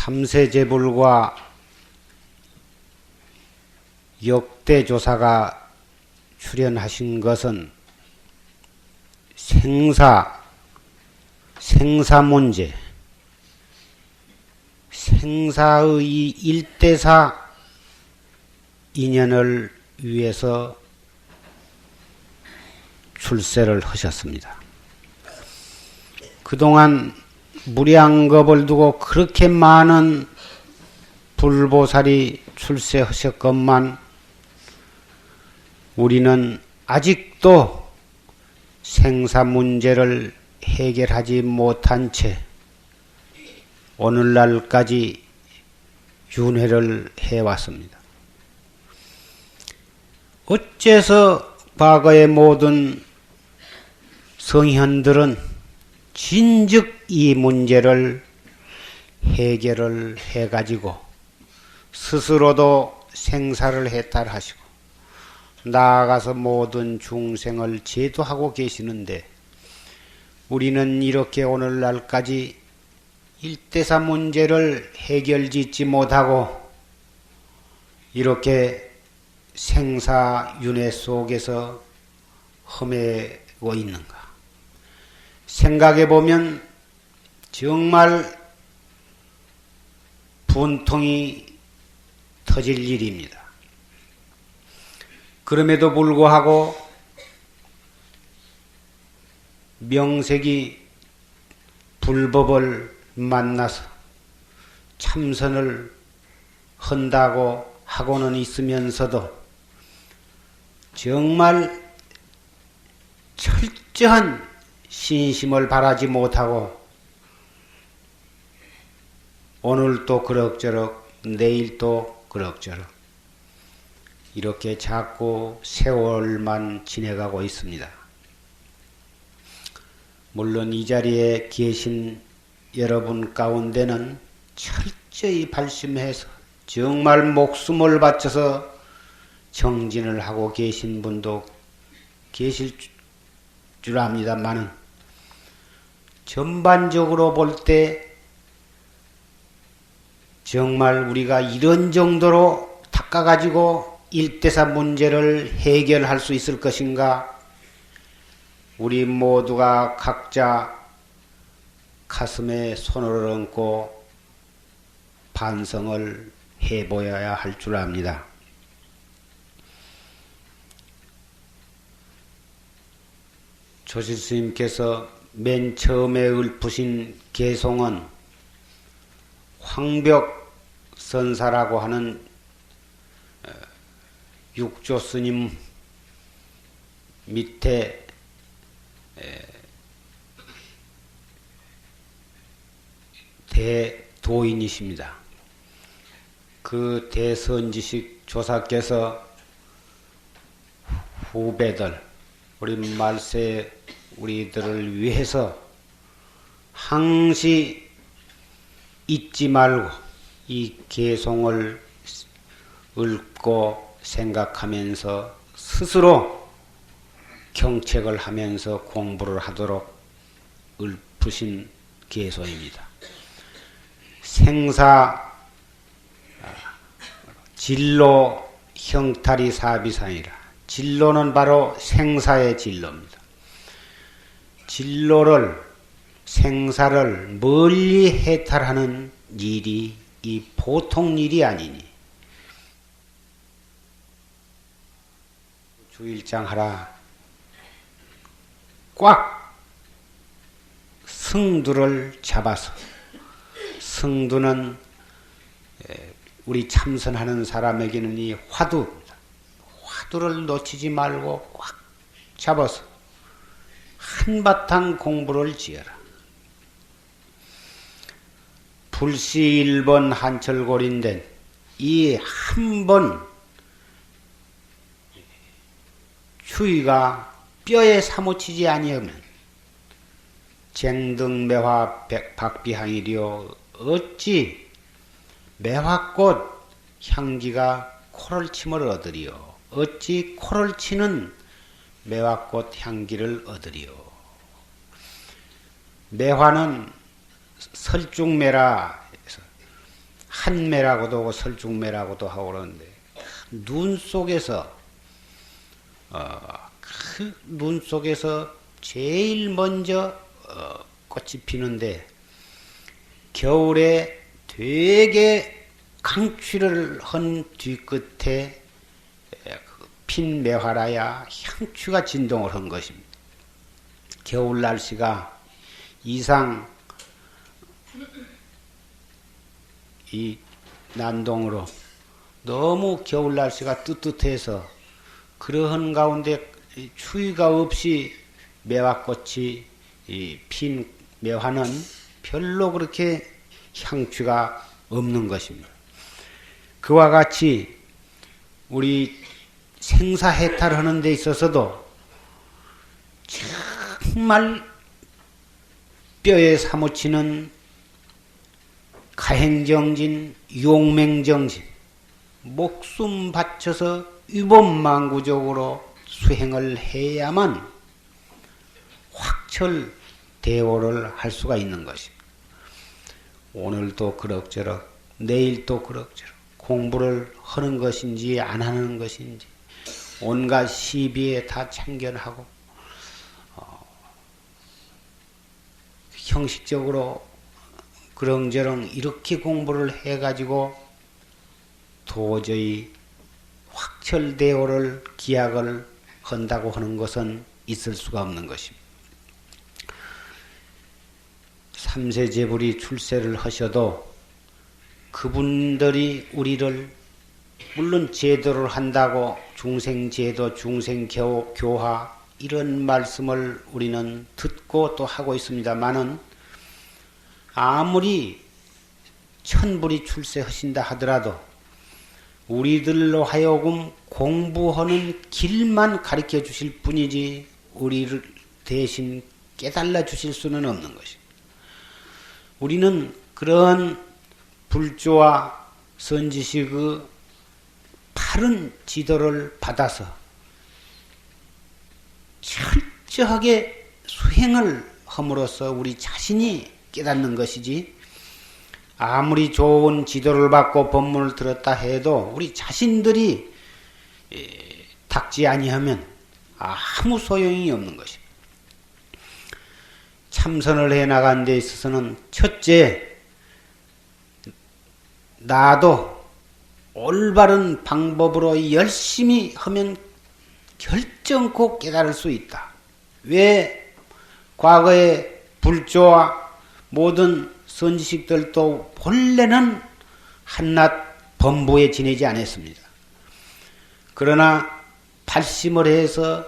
삼세제불과 역대조사가 출연하신 것은 생사문제, 생사의 일대사 인연을 위해서 출세를 하셨습니다. 그동안 무량겁을 두고 그렇게 많은 불보살이 출세하셨건만 우리는 아직도 생사문제를 해결하지 못한 채 오늘날까지 윤회를 해왔습니다. 어째서 과거의 모든 성현들은 진즉 이 문제를 해결을 해가지고 스스로도 생사를 해탈하시고 나아가서 모든 중생을 제도하고 계시는데 우리는 이렇게 오늘날까지 일대사 문제를 해결짓지 못하고 이렇게 생사윤회 속에서 헤매고 있는가? 생각해보면 정말 분통이 터질 일입니다. 그럼에도 불구하고 명색이 불법을 만나서 참선을 한다고 하고는 있으면서도 정말 철저한 신심을 바라지 못하고 오늘도 그럭저럭 내일도 그럭저럭 이렇게 자꾸 세월만 지내가고 있습니다. 물론 이 자리에 계신 여러분 가운데는 철저히 발심해서 정말 목숨을 바쳐서 정진을 하고 계신 분도 계실 줄 압니다만은 전반적으로 볼 때 정말 우리가 이런 정도로 닦아가지고 일대사 문제를 해결할 수 있을 것인가? 우리 모두가 각자 가슴에 손을 얹고 반성을 해보아야 할 줄 압니다. 조실스님께서 맨 처음에 읊으신 개송은 황벽선사라고 하는 육조스님 밑에 대도인이십니다. 그 대선지식 조사께서 후배들, 우리 말세 우리들을 위해서 항시 잊지 말고 이 개송을 읊고 생각하면서 스스로 경책을 하면서 공부를 하도록 읊으신 개소입니다. 생사 진로 형탈이 사비상이라. 진로는 바로 생사의 진로입니다. 진로를 생사를 멀리 해탈하는 일이 이 보통 일이 아니니 주일장하라 꽉 승두를 잡아서 승두는 우리 참선하는 사람에게는 이 화두입니다. 화두를 놓치지 말고 꽉 잡아서 한바탕 공부를 지어라. 불시 1번 한철골인된 이 한 번 추위가 뼈에 사무치지 아니하면 쟁등매화 박비향이리요 어찌 매화꽃 향기가 코를 침을 얻으리요 어찌 코를 치는 매화꽃 향기를 얻으리요. 매화는 설중매라 해서 한매라고도 하고 설중매라고도 하고 그러는데 눈 속에서 그 눈 속에서 제일 먼저 꽃이 피는데 겨울에 되게 강추를 한 뒤끝에 핀 매화라야 향추가 진동을 한 것입니다. 겨울 날씨가 이상 이 난동으로 너무 겨울 날씨가 뜨뜻해서 그러한 가운데 추위가 없이 매화꽃이 핀 매화는 별로 그렇게 향취가 없는 것입니다. 그와 같이 우리 생사해탈하는 데 있어서도 정말 뼈에 사무치는 가행정진, 용맹정진, 목숨 바쳐서 위법망구적으로 수행을 해야만 확철 대오를 할 수가 있는 것입니다. 오늘도 그럭저럭, 내일도 그럭저럭 공부를 하는 것인지 안 하는 것인지 온갖 시비에 다 참견하고 형식적으로 그렁저렁 이렇게 공부를 해가지고 도저히 확철대오를 기약을 한다고 하는 것은 있을 수가 없는 것입니다. 삼세제불이 출세를 하셔도 그분들이 우리를 물론 제도를 한다고 중생제도, 중생교화 이런 말씀을 우리는 듣고 또 하고 있습니다마는 아무리 천불이 출세하신다 하더라도 우리들로 하여금 공부하는 길만 가르쳐 주실 뿐이지 우리를 대신 깨달아 주실 수는 없는 것입니다. 우리는 그런 불조와 선지식의 바른 지도를 받아서 철저하게 수행을 함으로써 우리 자신이 깨닫는 것이지 아무리 좋은 지도를 받고 법문을 들었다 해도 우리 자신들이 닦지 아니하면 아무 소용이 없는 것입니다. 참선을 해나가는 데 있어서는 첫째, 나도 올바른 방법으로 열심히 하면 결정코 깨달을 수 있다. 왜 과거의 불조와 모든 선지식들도 본래는 한낱 범부에 지내지 않았습니다. 그러나 발심을 해서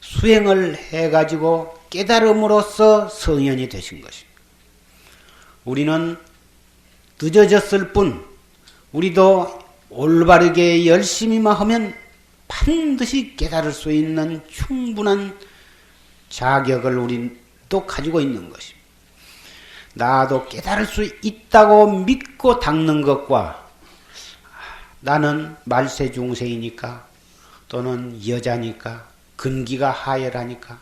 수행을 해가지고 깨달음으로써 성현이 되신 것입니다. 우리는 늦어졌을 뿐 우리도 올바르게 열심히만 하면 반드시 깨달을 수 있는 충분한 자격을 우리도 가지고 있는 것입니다. 나도 깨달을 수 있다고 믿고 닦는 것과 나는 말세 중생이니까 또는 여자니까 근기가 하열하니까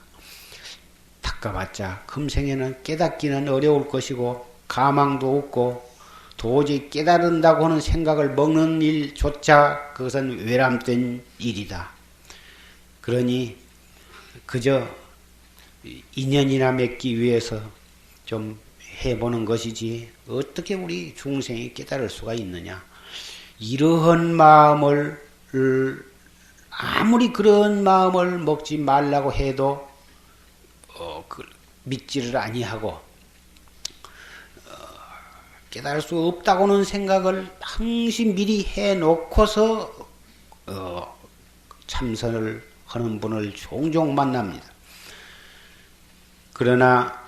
닦아봤자 금생에는 깨닫기는 어려울 것이고 가망도 없고 도저히 깨달은다고 하는 생각을 먹는 일조차 그것은 외람된 일이다. 그러니 그저 인연이나 맺기 위해서 좀 해보는 것이지 어떻게 우리 중생이 깨달을 수가 있느냐. 이러한 마음을 아무리 그런 마음을 먹지 말라고 해도 믿지를 아니하고 깨달을 수 없다고는 생각을 항시 미리 해놓고서 참선을 하는 분을 종종 만납니다. 그러나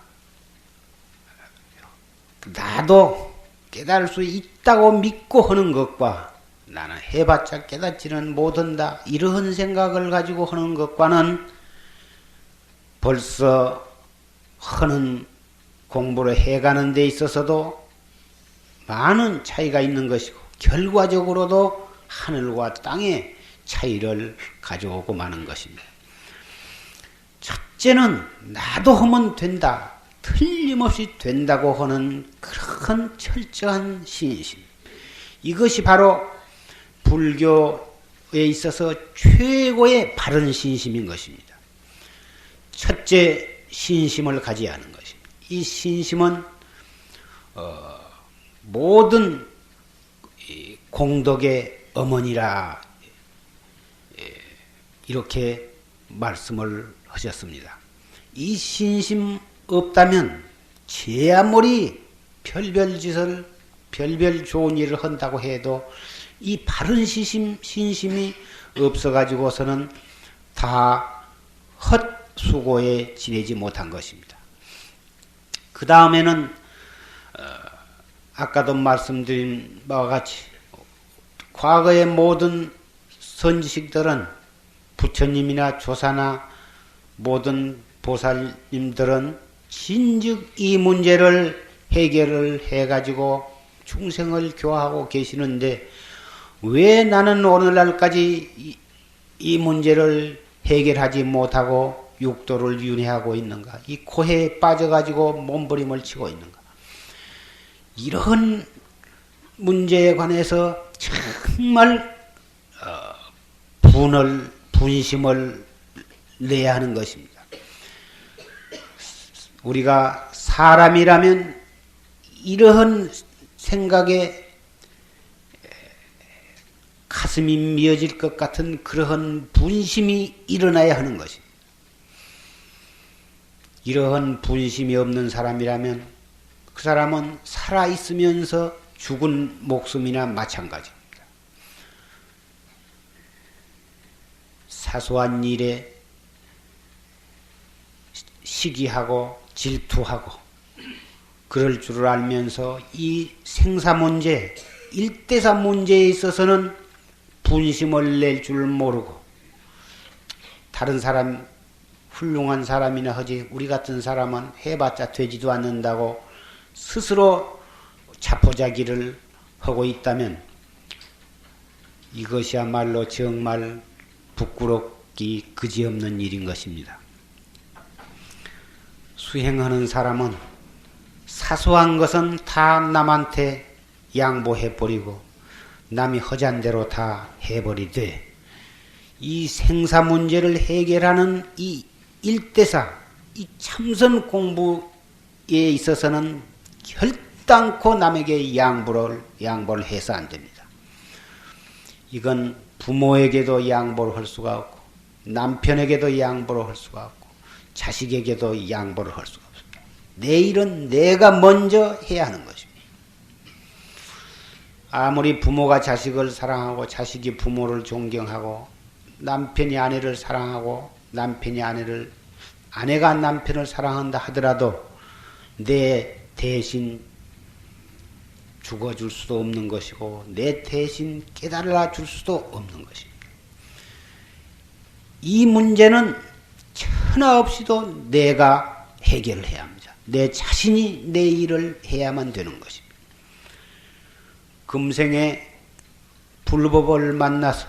나도 깨달을 수 있다고 믿고 하는 것과 나는 해봤자 깨닫지는 못한다 이러한 생각을 가지고 하는 것과는 벌써 하는 공부를 해가는 데 있어서도 많은 차이가 있는 것이고 결과적으로도 하늘과 땅의 차이를 가져오고 마는 것입니다. 첫째는 나도 하면 된다. 틀림없이 된다고 하는 그런 철저한 신심. 이것이 바로 불교에 있어서 최고의 바른 신심인 것입니다. 첫째 신심을 가져야 하는 것입니다. 이 신심은 모든 공덕의 어머니라 이렇게 말씀을 하셨습니다. 이 신심 없다면 제 아무리 별별 짓을 별별 좋은 일을 한다고 해도 이 바른 신심이 없어가지고서는 다 헛수고에 지내지 못한 것입니다. 그 다음에는 아까도 말씀드린 바와 같이 과거의 모든 선지식들은 부처님이나 조사나 모든 보살님들은 진즉 이 문제를 해결을 해가지고 중생을 교화하고 계시는데 왜 나는 오늘날까지 이 문제를 해결하지 못하고 육도를 윤회하고 있는가? 이 고해에 빠져가지고 몸부림을 치고 있는가? 이런 문제에 관해서 정말 분심을 내야 하는 것입니다. 우리가 사람이라면 이러한 생각에 가슴이 미어질 것 같은 그러한 분심이 일어나야 하는 것입니다. 이러한 분심이 없는 사람이라면 그 사람은 살아있으면서 죽은 목숨이나 마찬가지입니다. 사소한 일에 시기하고 질투하고 그럴 줄을 알면서 이 생사 문제, 일대사 문제에 있어서는 분심을 낼 줄 모르고 다른 사람 훌륭한 사람이나 하지 우리 같은 사람은 해봤자 되지도 않는다고 스스로 자포자기를 하고 있다면 이것이야말로 정말 부끄럽기 그지없는 일인 것입니다. 수행하는 사람은 사소한 것은 다 남한테 양보해버리고 남이 허잔 대로 다 해버리되 이 생사 문제를 해결하는 이 일대사, 이 참선 공부에 있어서는 결단코 남에게 양보를 해서 안 됩니다. 이건 부모에게도 양보를 할 수가 없고 남편에게도 양보를 할 수가 없고 자식에게도 양보를 할 수가 없습니다. 내 일은 내가 먼저 해야 하는 것입니다. 아무리 부모가 자식을 사랑하고 자식이 부모를 존경하고 남편이 아내를 사랑하고 아내가 남편을 사랑한다 하더라도 내 대신 죽어줄 수도 없는 것이고 내 대신 깨달아 줄 수도 없는 것입니다. 이 문제는 천하 없이도 내가 해결을 해야 합니다. 내 자신이 내 일을 해야만 되는 것입니다. 금생에 불법을 만나서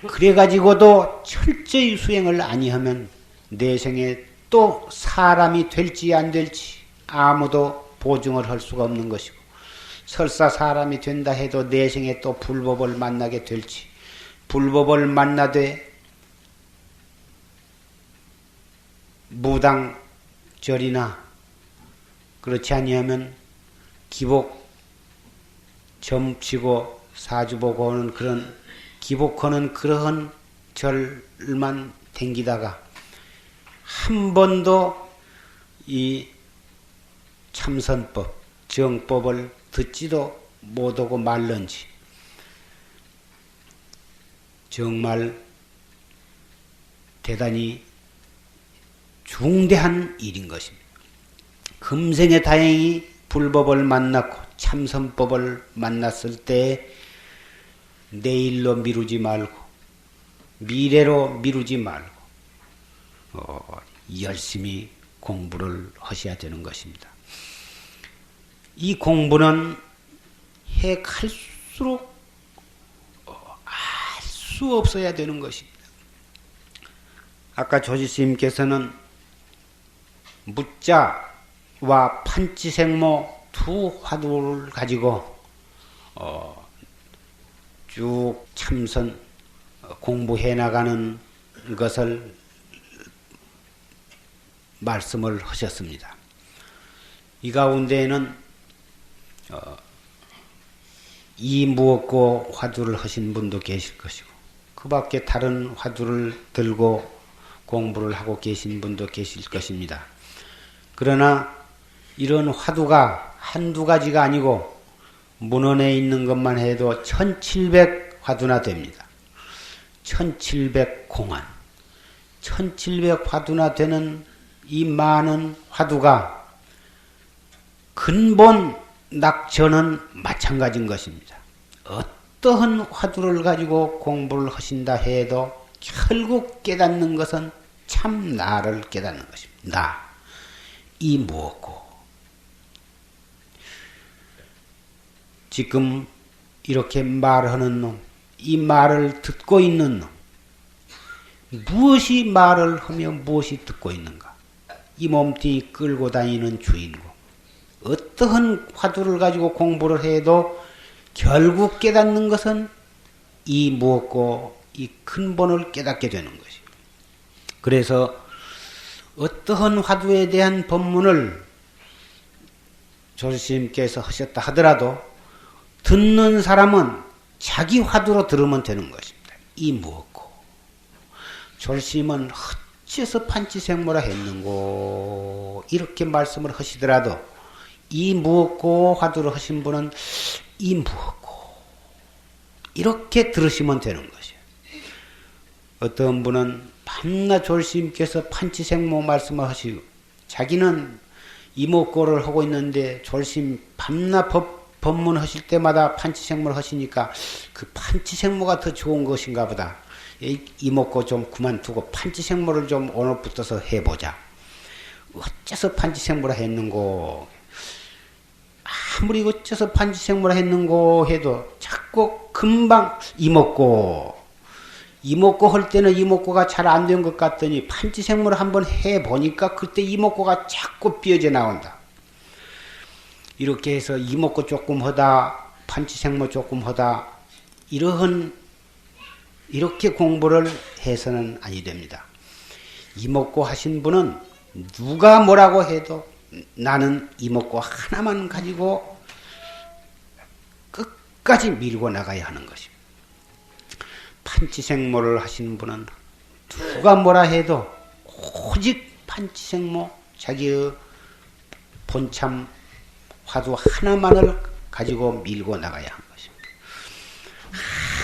그래가지고도 철저히 수행을 아니하면 내생에 또 사람이 될지 안 될지 아무도 보증을 할 수가 없는 것이고 설사 사람이 된다 해도 내생에 또 불법을 만나게 될지 불법을 만나되 무당절이나 그렇지 아니하면 기복 점치고 사주보고 하는 그런 기복하는 그러한 절만 댕기다가 한 번도 이 참선법, 정법을 듣지도 못하고 말는지 정말 대단히 중대한 일인 것입니다. 금생에 다행히 불법을 만났고 참선법을 만났을 때 내일로 미루지 말고 미래로 미루지 말고 열심히 공부를 하셔야 되는 것입니다. 이 공부는 해 갈수록 알 수 없어야 되는 것입니다. 아까 조지스님께서는 무자와 판치생모 두 화두를 가지고 쭉 참선 공부해 나가는 것을 말씀을 하셨습니다. 이 가운데에는 이 무엇고 화두를 하신 분도 계실 것이고 그 밖에 다른 화두를 들고 공부를 하고 계신 분도 계실 것입니다. 그러나 이런 화두가 한두 가지가 아니고 문헌에 있는 것만 해도 1700 화두나 됩니다. 1700 공안, 1700 화두나 되는 이 많은 화두가 근본 낙천은 마찬가지인 것입니다. 어떠한 화두를 가지고 공부를 하신다 해도 결국 깨닫는 것은 참 나를 깨닫는 것입니다. 나, 이 무엇고. 지금 이렇게 말하는 놈, 이 말을 듣고 있는 놈, 무엇이 말을 하며 무엇이 듣고 있는가? 이 몸뚱이 끌고 다니는 주인공. 어떠한 화두를 가지고 공부를 해도 결국 깨닫는 것은 이 무엇고 이 근본을 깨닫게 되는 것이에요. 그래서 어떠한 화두에 대한 법문을 조실스님께서 하셨다 하더라도 듣는 사람은 자기 화두로 들으면 되는 것입니다. 이 무엇고. 조실스님은 어째서 판치생모라 했는고 이렇게 말씀을 하시더라도 이 무엇고 화두를 하신 분은 이 무엇고 이렇게 들으시면 되는 것이에요. 어떤 분은 밤낮 조실스님께서 판치생모 말씀을 하시고 자기는 이목고를 하고 있는데 조실스님 밤낮 법문 하실 때마다 판치생모를 하시니까 그 판치생모가 더 좋은 것인가 보다. 이목고 좀 그만두고 판치생모를 좀 오늘부터서 해보자. 어째서 판치생모라 했는고. 아무리 어째서 판치생모라 했는고 해도 자꾸 금방 이목고 할 때는 이목고가 잘 안 된 것 같더니 판치생모를 한번 해보니까 그때 이목고가 자꾸 삐어져 나온다. 이렇게 해서 이목고 조금 하다 판치생모 조금 하다 이렇게 공부를 해서는 아니 됩니다. 이목고 하신 분은 누가 뭐라고 해도 나는 이목고 하나만 가지고 끝까지 밀고 나가야 하는 것입니다. 판치생모를 하시는 분은 누가 뭐라 해도 오직 판치생모 자기의 본참 화두 하나만을 가지고 밀고 나가야 하는 것입니다.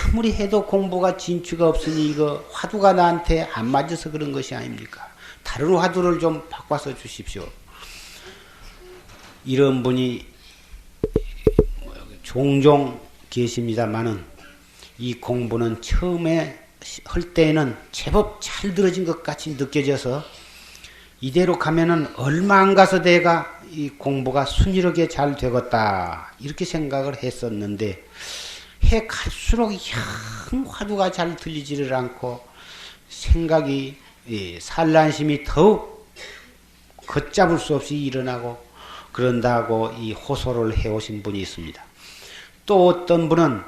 아무리 해도 공부가 진취가 없으니 이거 화두가 나한테 안 맞아서 그런 것이 아닙니까? 다른 화두를 좀 바꿔서 주십시오. 이런 분이 종종 계십니다마는 이 공부는 처음에 할 때에는 제법 잘 들어진 것 같이 느껴져서 이대로 가면은 얼마 안 가서 내가 이 공부가 순이하게 잘 되겠다 이렇게 생각을 했었는데 해 갈수록 영 화두가 잘 들리지를 않고 생각이 산란심이 더욱 걷잡을 수 없이 일어나고 그런다고 이 호소를 해오신 분이 있습니다. 또 어떤 분은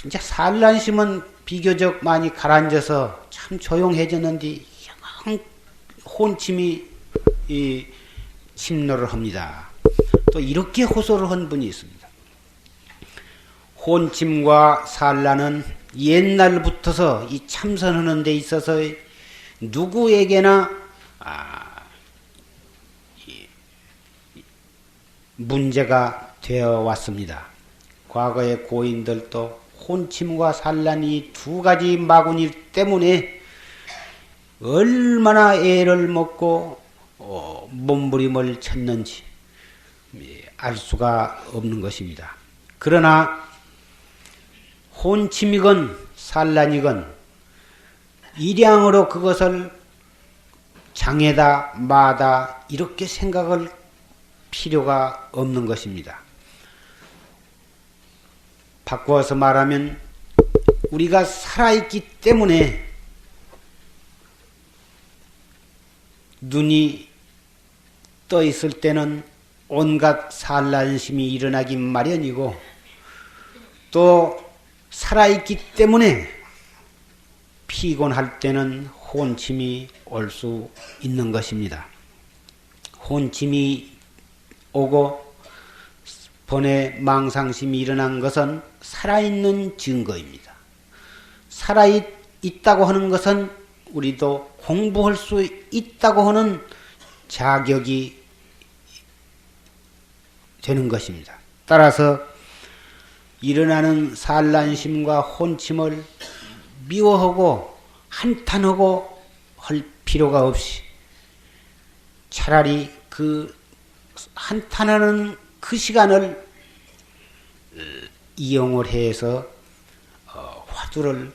이제 산란심은 비교적 많이 가라앉아서 참 조용해졌는데 영 혼침이 침노를 합니다. 또 이렇게 호소를 한 분이 있습니다. 혼침과 산란은 옛날부터서 이 참선하는 데 있어서 누구에게나 문제가 되어 왔습니다. 과거의 고인들도 혼침과 산란이 두 가지 마구니 때문에 얼마나 애를 먹고 몸부림을 쳤는지 알 수가 없는 것입니다. 그러나 혼침이건 산란이건 일양으로 그것을 장애다 마다 이렇게 생각할 필요가 없는 것입니다. 바꾸어서 말하면 우리가 살아있기 때문에 눈이 떠 있을 때는 온갖 산란심이 일어나기 마련이고 또 살아있기 때문에 피곤할 때는 혼침이 올 수 있는 것입니다. 혼침이 오고 번뇌 망상심이 일어난 것은 살아있는 증거입니다. 살아있다고 하는 것은 우리도 공부할 수 있다고 하는 자격이 되는 것입니다. 따라서 일어나는 산란심과 혼침을 미워하고 한탄하고 할 필요가 없이 차라리 그 한탄하는 그 시간을 이용을 해서 화두를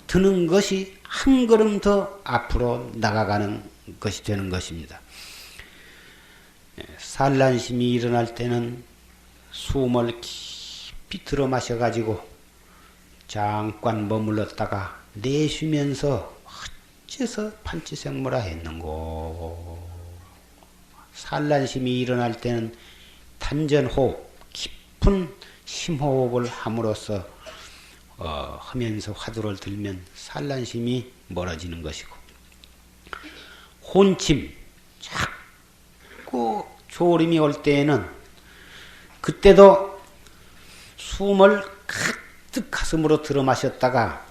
드는 것이 한 걸음 더 앞으로 나가가는 것이 되는 것입니다. 산란심이 일어날 때는 숨을 깊이 들어 마셔가지고 잠깐 머물렀다가 내쉬면서 어째서 판치생모라 했는고. 산란심이 일어날 때는 단전호흡, 깊은 심호흡을 함으로써 하면서 화두를 들면 산란심이 멀어지는 것이고, 혼침, 자꾸 졸음이 올 때에는 그때도 숨을 가득 가슴으로 들어 마셨다가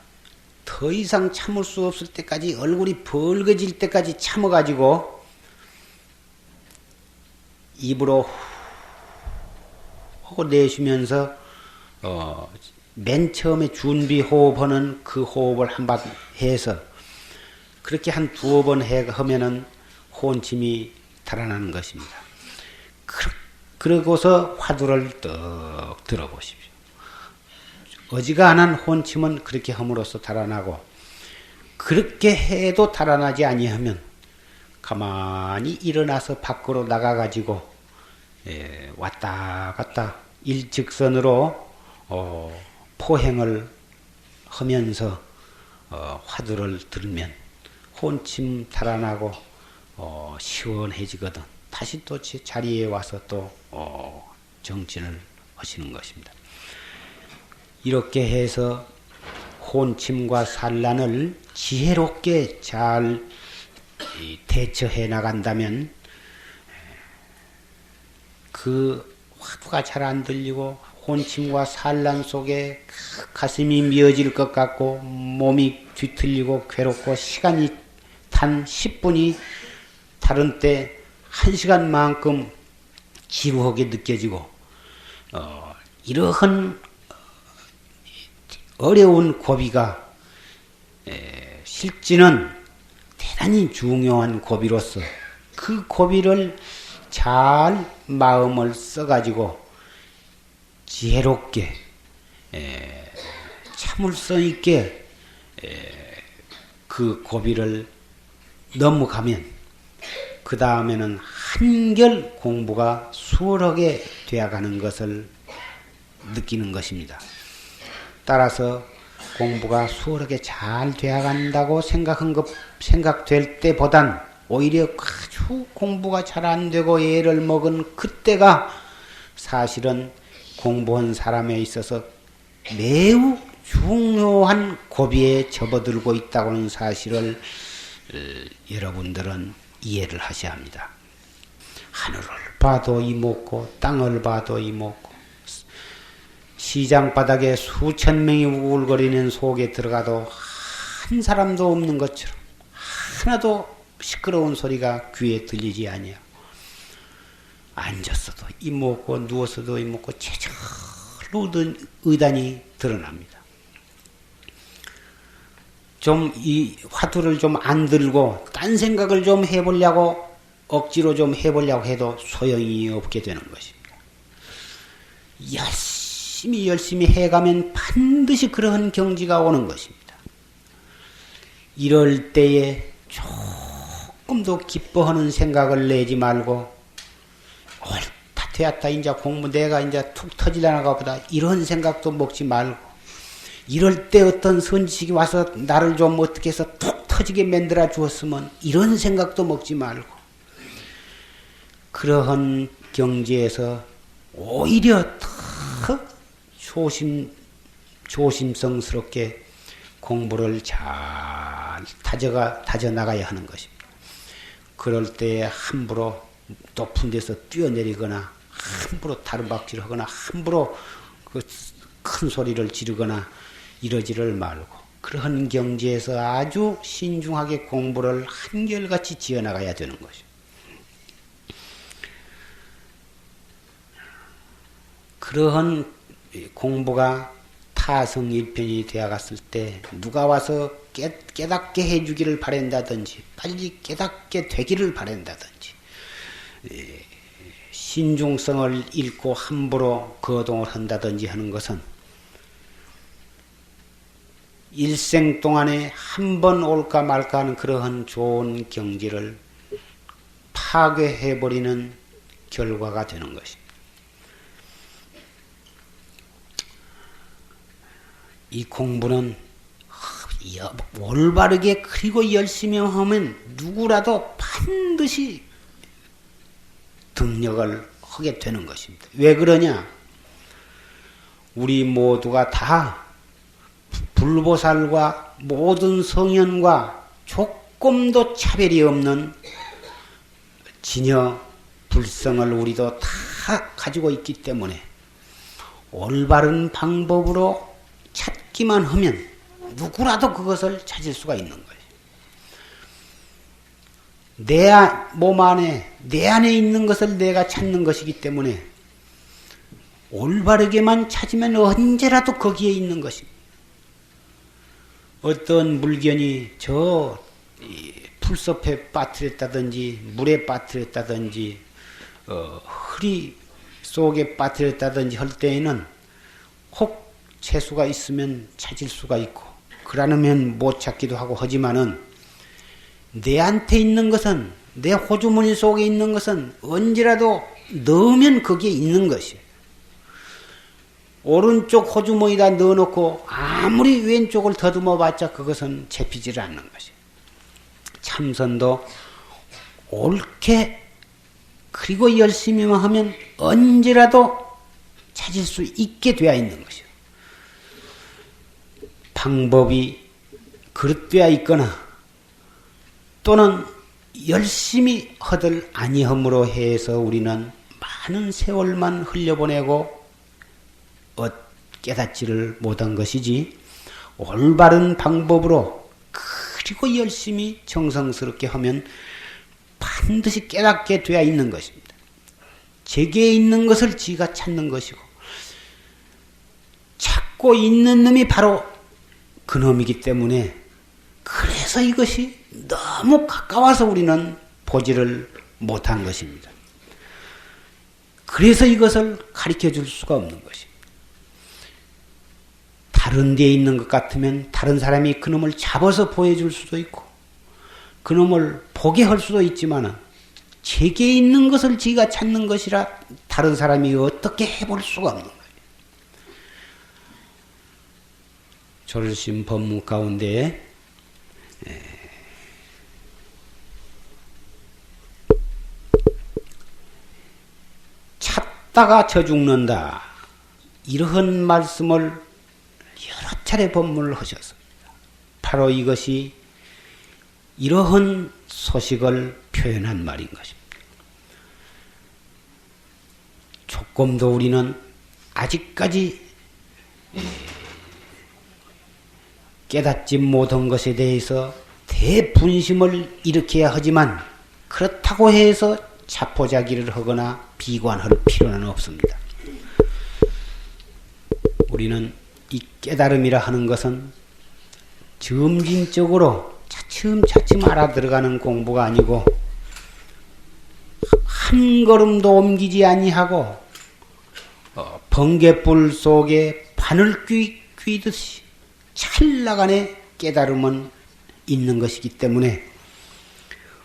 더 이상 참을 수 없을 때까지 얼굴이 벌거질 때까지 참아가지고 입으로 하고 내쉬면서 맨 처음에 준비 호흡하는 그 호흡을 한번 해서 그렇게 한 두어 번 하면은 혼침이 달아나는 것입니다. 그러고서 화두를 떡 들어보십시오. 어지간한 혼침은 그렇게 함으로써 달아나고, 그렇게 해도 달아나지 아니하면 가만히 일어나서 밖으로 나가가지고 왔다 갔다 일직선으로 포행을 하면서 화두를 들으면 혼침 달아나고 시원해지거든 다시 또 자리에 와서 또 정진을 하시는 것입니다. 이렇게 해서 혼침과 산란을 지혜롭게 잘 대처해 나간다면 그 화두가 잘 안 들리고 혼침과 산란 속에 가슴이 미어질 것 같고 몸이 뒤틀리고 괴롭고 시간이 단 10분이 다른 때 1시간만큼 지루하게 느껴지고 이러한 어려운 고비가 실지는 대단히 중요한 고비로서 그 고비를 잘 마음을 써가지고 지혜롭게 참을성 있게 그 고비를 넘어가면 그 다음에는 한결 공부가 수월하게 되어가는 것을 느끼는 것입니다. 따라서 공부가 수월하게 잘 되어간다고 생각될 때보단 오히려 아주 공부가 잘 안 되고 애를 먹은 그때가 사실은 공부한 사람에 있어서 매우 중요한 고비에 접어들고 있다고는 사실을 여러분들은 이해를 하셔야 합니다. 하늘을 봐도 이목고 땅을 봐도 이목고 시장 바닥에 수천 명이 우글거리는 속에 들어가도 한 사람도 없는 것처럼 하나도 시끄러운 소리가 귀에 들리지 아니하고 앉았어도 이목고 누웠어도 이목고 제절로 의단이 드러납니다. 좀 이 화두를 좀 안 들고 딴 생각을 좀 해보려고 억지로 좀 해보려고 해도 소용이 없게 되는 것입니다. 열심히 해가면 반드시 그러한 경지가 오는 것입니다. 이럴 때에 조금도 기뻐하는 생각을 내지 말고 옳다 되었다 이제 공부 내가 이제 툭 터지려나가 보다 이런 생각도 먹지 말고 이럴 때 어떤 선지식이 와서 나를 좀 어떻게 해서 툭 터지게 만들어 주었으면 이런 생각도 먹지 말고 그러한 경지에서 오히려 더 조심성스럽게 공부를 잘 다져나가야 하는 것입니다. 그럴 때 함부로 높은 데서 뛰어내리거나 함부로 다루박질하거나 함부로 그 큰 소리를 지르거나 이러지를 말고 그러한 경지에서 아주 신중하게 공부를 한결같이 지어나가야 되는 것이죠. 그러한 공부가 타성일편이 되어갔을 때 누가 와서 깨닫게 해주기를 바란다든지 빨리 깨닫게 되기를 바란다든지 신중성을 잃고 함부로 거동을 한다든지 하는 것은 일생 동안에 한 번 올까 말까 하는 그러한 좋은 경지를 파괴해버리는 결과가 되는 것입니다. 이 공부는 올바르게 그리고 열심히 하면 누구라도 반드시 등력을 하게 되는 것입니다. 왜 그러냐? 우리 모두가 다 불보살과 모든 성현과 조금도 차별이 없는 진여 불성을 우리도 다 가지고 있기 때문에 올바른 방법으로 찾기만 하면 누구라도 그것을 찾을 수가 있는 거예요. 내 몸 안에, 내 안에 있는 것을 내가 찾는 것이기 때문에 올바르게만 찾으면 언제라도 거기에 있는 것입니다. 어떤 물견이 저 풀숲에 빠뜨렸다든지 물에 빠뜨렸다든지 흐리 속에 빠뜨렸다든지 할 때에는 혹 재수가 있으면 찾을 수가 있고 그러면 못 찾기도 하고 하지만은 내한테 있는 것은 내 호주머니 속에 있는 것은 언제라도 넣으면 거기에 있는 것이에요. 오른쪽 호주머니에다 넣어놓고 아무리 왼쪽을 더듬어 봤자 그것은 잡히지를 않는 것이에요. 참선도 옳게 그리고 열심히만 하면 언제라도 찾을 수 있게 되어 있는 것이에요. 방법이 그릇되어 있거나 또는 열심히 허들 아니함으로 해서 우리는 많은 세월만 흘려보내고 깨닫지를 못한 것이지 올바른 방법으로 그리고 열심히 정성스럽게 하면 반드시 깨닫게 되어 있는 것입니다. 제게 있는 것을 지가 찾는 것이고 찾고 있는 놈이 바로 그 놈이기 때문에 그래서 이것이 너무 가까워서 우리는 보지를 못한 것입니다. 그래서 이것을 가르쳐 줄 수가 없는 것입니다. 다른 데에 있는 것 같으면 다른 사람이 그놈을 잡아서 보여줄 수도 있고 그놈을 보게 할 수도 있지만 제게 있는 것을 지가 찾는 것이라 다른 사람이 어떻게 해볼 수가 없는 거예요. 졸심 법문 가운데 찾다가 저 죽는다 이러한 말씀을 여러 차례 법문을 하셨습니다. 바로 이것이 이러한 소식을 표현한 말인 것입니다. 조금도 우리는 아직까지 깨닫지 못한 것에 대해서 대분심을 일으켜야 하지만 그렇다고 해서 자포자기를 하거나 비관할 필요는 없습니다. 우리는 이 깨달음이라 하는 것은 점진적으로 차츰차츰 알아들어가는 공부가 아니고 한 걸음도 옮기지 아니하고 번갯불 속에 바늘 뀌듯이 찰나간의 깨달음은 있는 것이기 때문에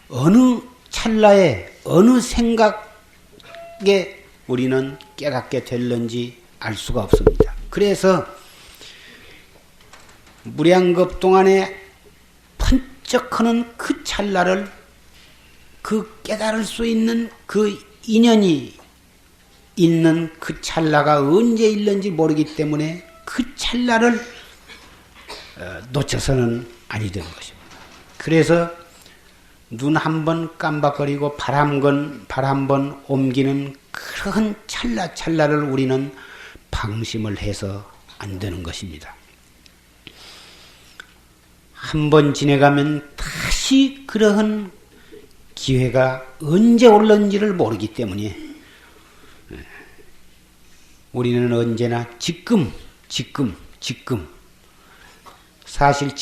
어느 찰나에 어느 생각에 우리는 깨닫게 될는지 알 수가 없습니다. 그래서 무량겁 동안에 번쩍하는 그 찰나를 그 깨달을 수 있는 그 인연이 있는 그 찰나가 언제 있는지 모르기 때문에 그 찰나를 놓쳐서는 아니 되는 것입니다. 그래서 눈 한 번 깜박거리고 발 한 번 옮기는 그런 찰나를 우리는 방심을 해서 안 되는 것입니다. 한 번 지내가면 다시 그러한 기회가 언제 올는지를 모르기 때문에 우리는 언제나 지금 사실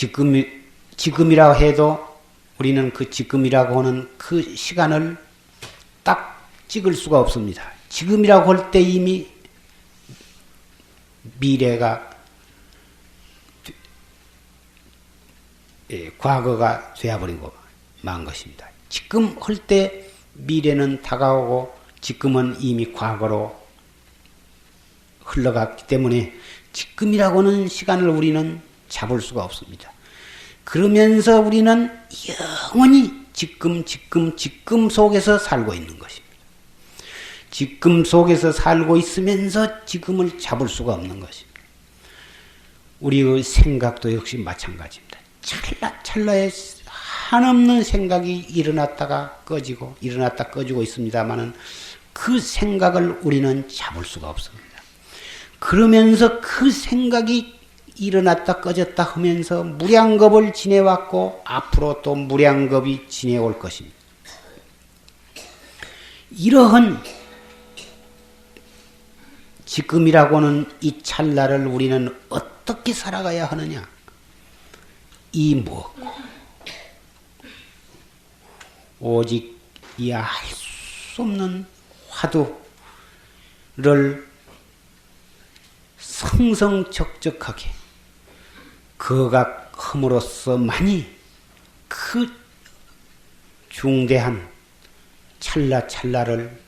지금이라고 해도 우리는 그 지금이라고 하는 그 시간을 딱 찍을 수가 없습니다. 지금이라고 할 때 이미 미래가 과거가 되어버리고 만 것입니다. 지금 할 때 미래는 다가오고 지금은 이미 과거로 흘러갔기 때문에 지금이라고 하는 시간을 우리는 잡을 수가 없습니다. 그러면서 우리는 영원히 지금 속에서 살고 있는 것입니다. 지금 속에서 살고 있으면서 지금을 잡을 수가 없는 것입니다. 우리의 생각도 역시 마찬가지입니다. 찰나에 한없는 생각이 일어났다 꺼지고 있습니다만은 그 생각을 우리는 잡을 수가 없습니다. 그러면서 그 생각이 일어났다 꺼졌다 하면서 무량겁을 지내왔고 앞으로 또 무량겁이 지내올 것입니다. 이러한 지금이라고는 이 찰나를 우리는 어떻게 살아가야 하느냐? 이 무엇고 오직 이 알 수 없는 화두를 성성적적하게 거각함으로써만이 그 중대한 찰나를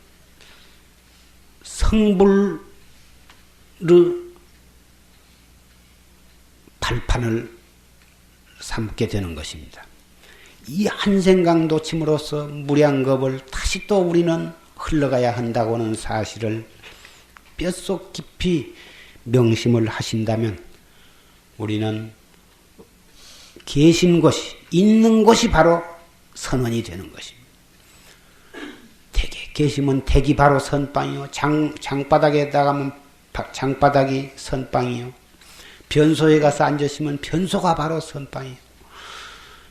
성불의 발판을 삼게 되는 것입니다. 이 한 생각 놓침으로써 무량겁을 다시 또 우리는 흘러가야 한다고는 사실을 뼛속 깊이 명심을 하신다면 우리는 계신 곳이 있는 곳이 바로 선원이 되는 것입니다. 댁에 계시면 댁이 바로 선방이요. 장바닥에 나가면 장바닥이 선방이요. 변소에 가서 앉으시면 변소가 바로 선방이요.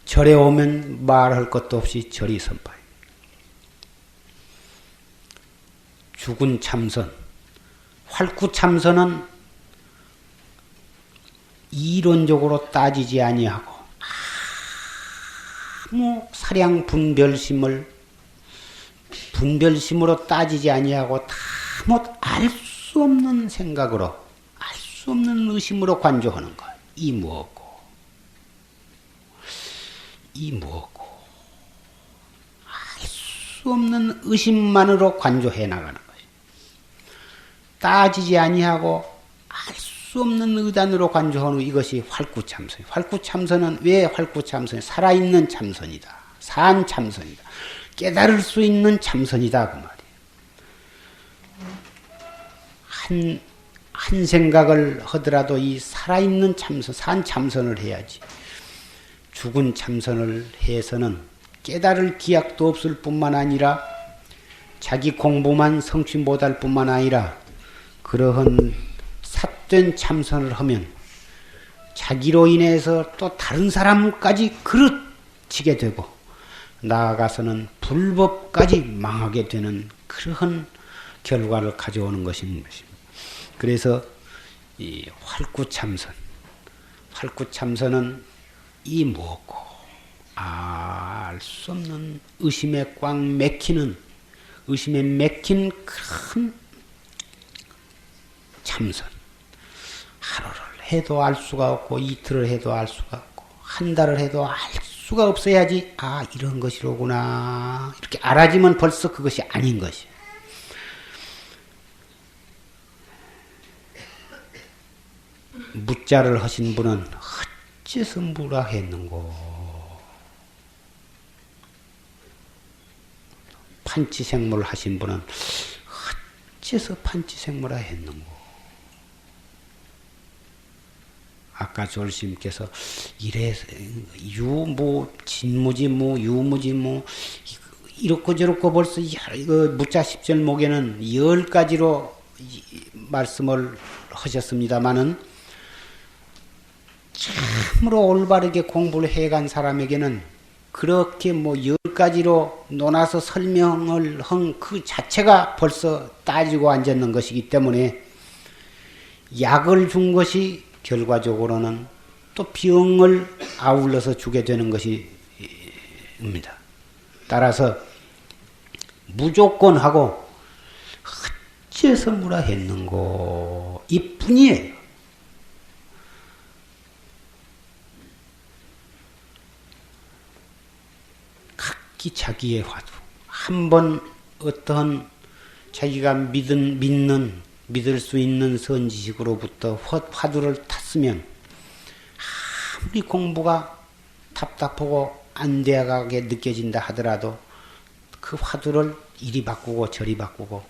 절에 오면 말할 것도 없이 절이 선방이요. 죽은 참선, 활구참선은 이론적으로 따지지 아니하고 아무 사량 분별심으로 따지지 아니하고 다못 알 수 없는 생각으로 알 수 없는 의심으로 관조하는 것. 이 무엇고 알 수 없는 의심만으로 관조해 나가는 것이. 따지지 아니하고 알 수 없는 의단으로 관조하는 이것이 활구참선이에요. 활구참선은 왜 활구참선이 살아있는 참선이다. 산 참선이다. 깨달을 수 있는 참선이다 그 말이에요. 한 생각을 하더라도 이 살아있는 참선, 산 참선을 해야지. 죽은 참선을 해서는 깨달을 기약도 없을 뿐만 아니라 자기 공부만 성취 못할 뿐만 아니라 그러한 삿된 참선을 하면 자기로 인해서 또 다른 사람까지 그르치게 되고 나아가서는 불법까지 망하게 되는 그러한 결과를 가져오는 것입니다. 그래서 이 활구참선은 이 무엇고 알 수 없는 의심에 꽉 맥힌 큰 참선. 하루를 해도 알 수가 없고 이틀을 해도 알 수가 없고 한 달을 해도 알 수가 없어야지 이런 것이로구나 이렇게 알아지면 벌써 그것이 아닌 것이에요. 무자를 하신 분은 어째서 무라 했는고 판치생물 하신 분은 어째서 판치생물라 했는고 아까 졸심께서 이래 진무지무 유무지무 이렇고 저렇고 벌써 이거 무자 10절목에는 10가지로 말씀을 하셨습니다마는 참으로 올바르게 공부를 해간 사람에게는 그렇게 10가지로 논아서 설명을 한 그 자체가 벌써 따지고 앉았는 것이기 때문에 약을 준 것이 결과적으로는 또 병을 아울러서 주게 되는 것입니다. 따라서 무조건 하고 어째서 뭐라 했는고 이뿐이에요. 각기 자기의 화두. 한번 어떠한 자기가 믿을 수 있는 선지식으로부터 화두를 탔으면 아무리 공부가 답답하고 안 되어가게 느껴진다 하더라도 그 화두를 이리 바꾸고 저리 바꾸고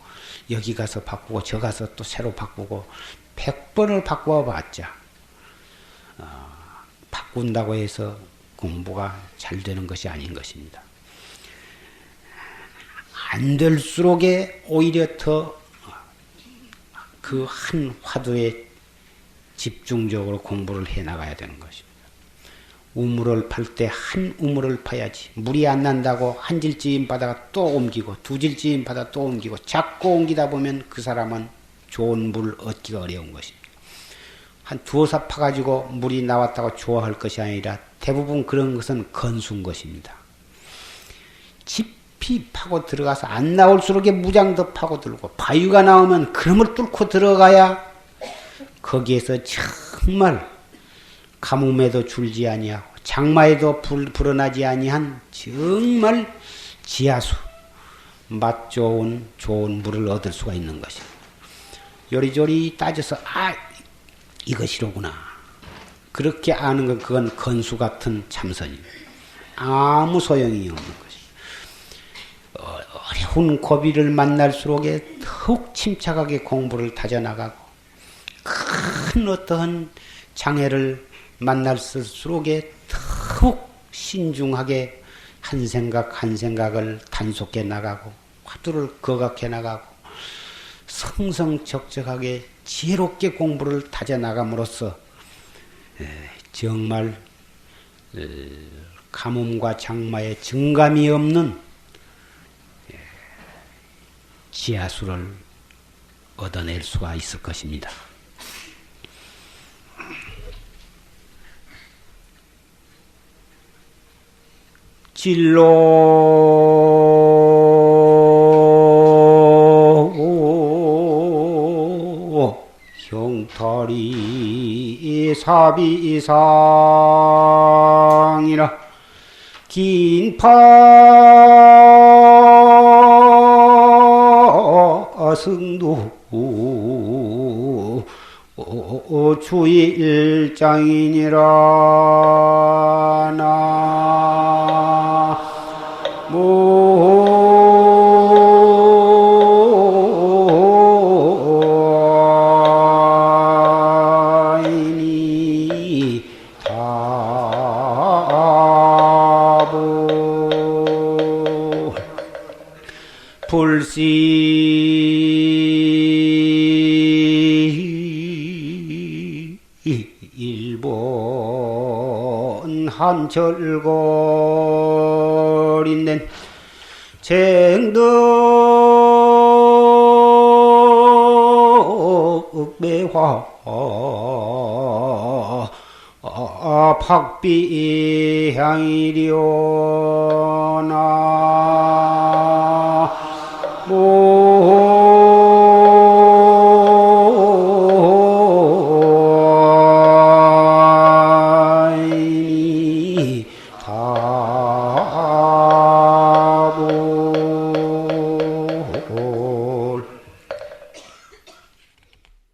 여기 가서 바꾸고 저 가서 또 새로 바꾸고 100번을 바꾸어 봤자 바꾼다고 해서 공부가 잘 되는 것이 아닌 것입니다. 안 될수록에 오히려 더 그 한 화두에 집중적으로 공부를 해나가야 되는 것입니다. 우물을 팔 때 한 우물을 파야지. 물이 안 난다고 한 질지임 바다가 또 옮기고 두 질지임 바다 또 옮기고 자꾸 옮기다 보면 그 사람은 좋은 물 얻기가 어려운 것입니다. 한 두어 사 파가지고 물이 나왔다고 좋아할 것이 아니라 대부분 그런 것은 건수인 것입니다. 깊이 파고 들어가서 안 나올수록 무장 더 파고 들고 바위가 나오면 그놈을 뚫고 들어가야 거기에서 정말 가뭄에도 줄지 아니하고 장마에도 불어나지 아니한 정말 지하수 맛 좋은 물을 얻을 수가 있는 것입니다. 요리조리 따져서 이것이로구나 그렇게 아는 건 그건 건수 같은 참선입니다. 아무 소용이 없는 것입니다. 어려운 고비를 만날수록에 더욱 침착하게 공부를 다져나가고 큰 어떠한 장애를 만날수록에 더욱 신중하게 한 생각 한 생각을 단속해 나가고 화두를 거각해 나가고 성성적적하게 지혜롭게 공부를 다져나감으로써 정말 가뭄과 장마에 증감이 없는 지하수를 얻어낼 수가 있을 것입니다. 진로 형탈이 사비상이라 긴파승도 주일장이니라 나무이니 다보 불시 일본 한철거리는 쟁덕배화 박비향이려